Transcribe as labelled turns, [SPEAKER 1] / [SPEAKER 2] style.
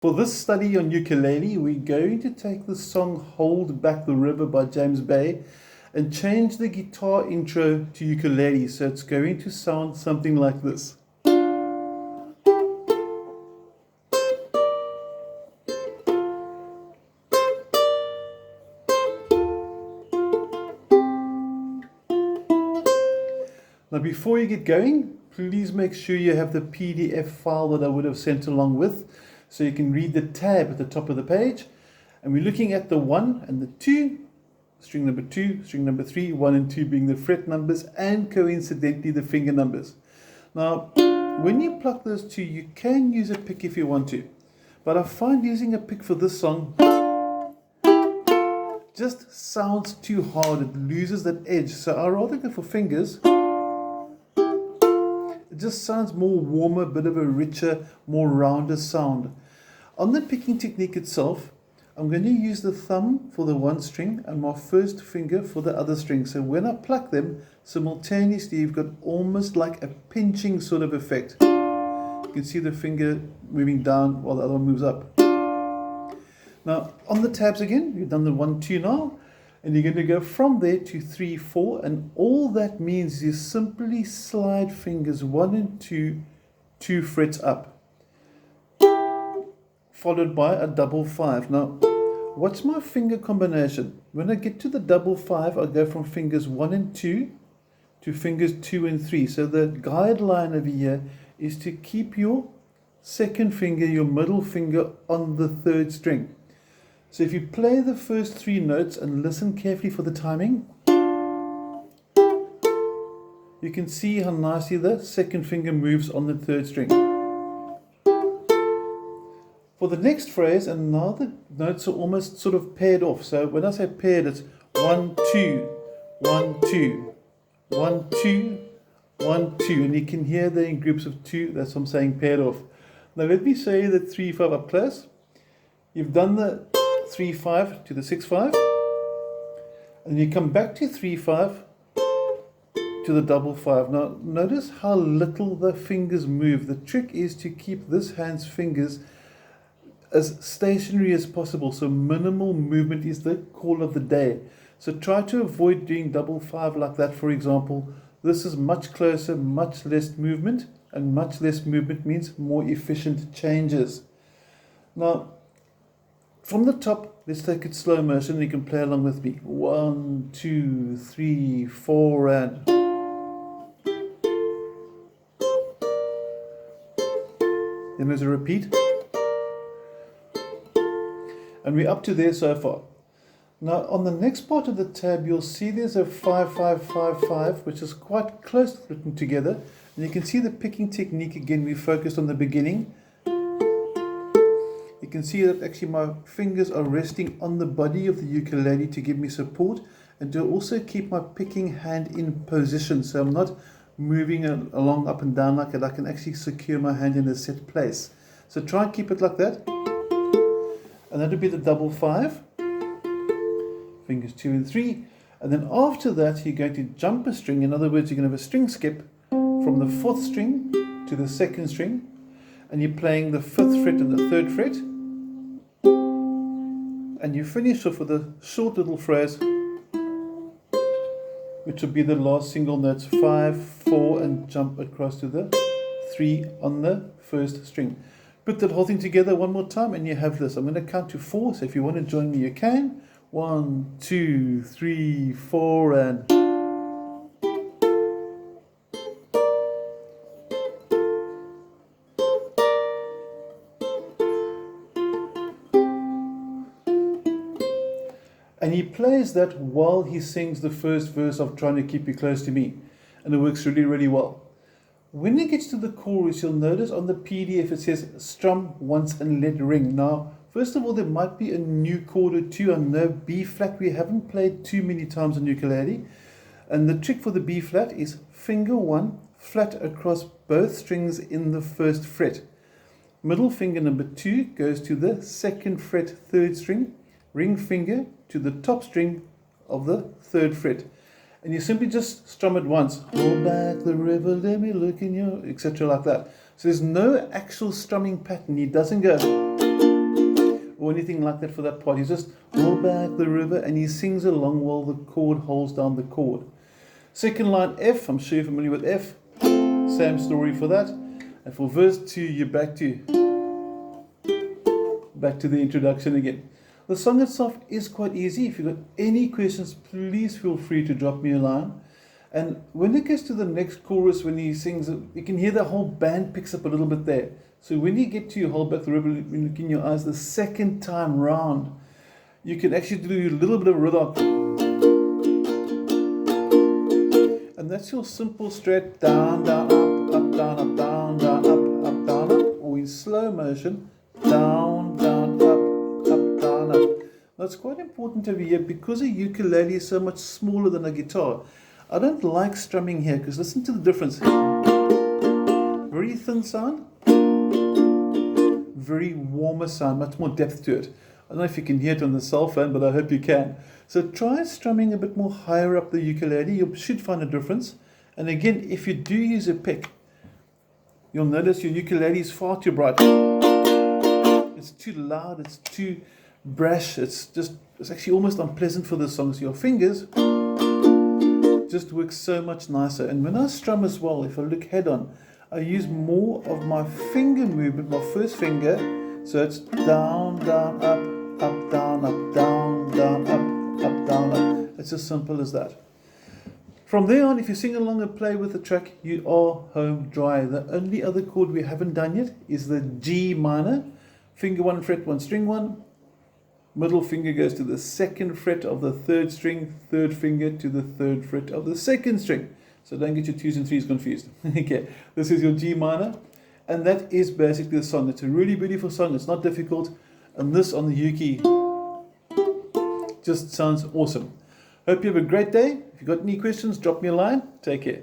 [SPEAKER 1] For this study on ukulele, we're going to take the song Hold Back the River by James Bay and change the guitar intro to ukulele, so it's going to sound something like this. Now before you get going, please make sure you have the PDF file that I would have sent along with, so you can read the tab at the top of the page. And we're looking at the 1 and the 2, string number 2, string number 3, 1 and 2 being the fret numbers and coincidentally the finger numbers. Now, when you pluck those two, you can use a pick if you want to. But I find using a pick for this song just sounds too hard, it loses that edge. So I'd rather go for fingers. It just sounds more warmer, a bit of a richer, more rounder sound. On the picking technique itself, I'm going to use the thumb for the one string and my first finger for the other string. So when I pluck them, simultaneously you've got almost like a pinching sort of effect. You can see the finger moving down while the other one moves up. Now on the tabs again, you've done the 1, 2 now. And you're going to go from there to 3, 4, and all that means is you simply slide fingers 1 and 2, 2 frets up, followed by a double 5. Now, what's my finger combination? When I get to the double 5, I go from fingers 1 and 2 to fingers 2 and 3. So the guideline over here is to keep your second finger, your middle finger, on the third string. So if you play the first 3 notes and listen carefully for the timing, you can see how nicely the second finger moves on the third string. For the next phrase, and now the notes are almost sort of paired off. So when I say paired, it's 1, 2, 1, 2, 1, 2, 1, 2. And you can hear them in groups of 2. That's what I'm saying, paired off. Now let me show you the 3, 5 up close. You've done the 3, 5 to the 6, 5, and you come back to 3, 5 to the double 5. Now notice how little the fingers move. The trick is to keep this hand's fingers as stationary as possible, so minimal movement is the call of the day. So try to avoid doing double 5 like that, for example. This is much closer, much less movement, and much less movement means more efficient changes. Now from the top, let's take it slow motion and you can play along with me. 1, 2, 3, 4, and then there's a repeat. And we're up to there so far. Now on the next part of the tab, you'll see there's a 5, 5, 5, 5, which is quite close written together. And you can see the picking technique again, we focused on the beginning. You can see that actually my fingers are resting on the body of the ukulele to give me support and to also keep my picking hand in position, so I'm not moving along up and down like it. I can actually secure my hand in a set place. So try and keep it like that. And that would be the double 5, fingers 2 and 3. And then after that you're going to jump a string. In other words, you're going to have a string skip from the 4th string to the 2nd string, and you're playing the 5th fret and the 3rd fret. And you finish off with a short little phrase, which will be the last single notes, 5, 4, and jump across to the 3 on the 1st string. Put that whole thing together one more time and you have this. I'm going to count to 4, so if you want to join me you can. 1, 2, 3, 4, and and he plays that while he sings the first verse of Trying to Keep You Close to Me. And it works really, really well. When he gets to the chorus, you'll notice on the PDF it says strum once and let ring. Now, first of all, there might be a new chord or two. I know B flat we haven't played too many times on ukulele. And the trick for the B flat is finger 1 flat across both strings in the 1st fret. Middle finger number 2 goes to the 2nd fret 3rd string. Ring finger to the top string of the 3rd fret. And you simply just strum it once. Hold back the river, let me look in your, etc. like that. So there's no actual strumming pattern. He doesn't go or anything like that for that part. He's just roll back the river, and he sings along while the chord holds down the chord. Second line F, I'm sure you're familiar with F. Same story for that. And for verse 2, you're back to the introduction again. The song itself is quite easy. If you've got any questions, please feel free to drop me a line. And when it gets to the next chorus, when he sings, you can hear the whole band picks up a little bit there. So when you get to Hold Back the River, when you look in your eyes the second time round, you can actually do a little bit of rhythm. And that's your simple straight down, down, up, down, up, down, down, up, down, up. Or in slow motion, down, down, up, down, up. Now it's quite important over here because a ukulele is so much smaller than a guitar. I don't like strumming here because listen to the difference. Very thin sound, very warmer sound, much more depth to it. I don't know if you can hear it on the cell phone, but I hope you can. So try strumming a bit more higher up the ukulele. You should find a difference. And again, if you do use a pick, you'll notice your ukulele is far too bright. It's too loud, it's too brash, it's actually almost unpleasant for the song. So your fingers just work so much nicer. And when I strum as well, if I look head on, I use more of my finger movement, my first finger. So it's down, down, up, down, up, down, down, up, down, up. It's as simple as that. From there on, if you sing along and play with the track, you are home dry. The only other chord we haven't done yet is the G minor. Finger 1, fret 1, string 1. Middle finger goes to the 2nd fret of the 3rd string, 3rd finger to the 3rd fret of the 2nd string. So don't get your 2s and 3s confused. Okay, this is your G minor. And that is basically the song. It's a really beautiful song. It's not difficult. And this on the uke just sounds awesome. Hope you have a great day. If you've got any questions, drop me a line. Take care.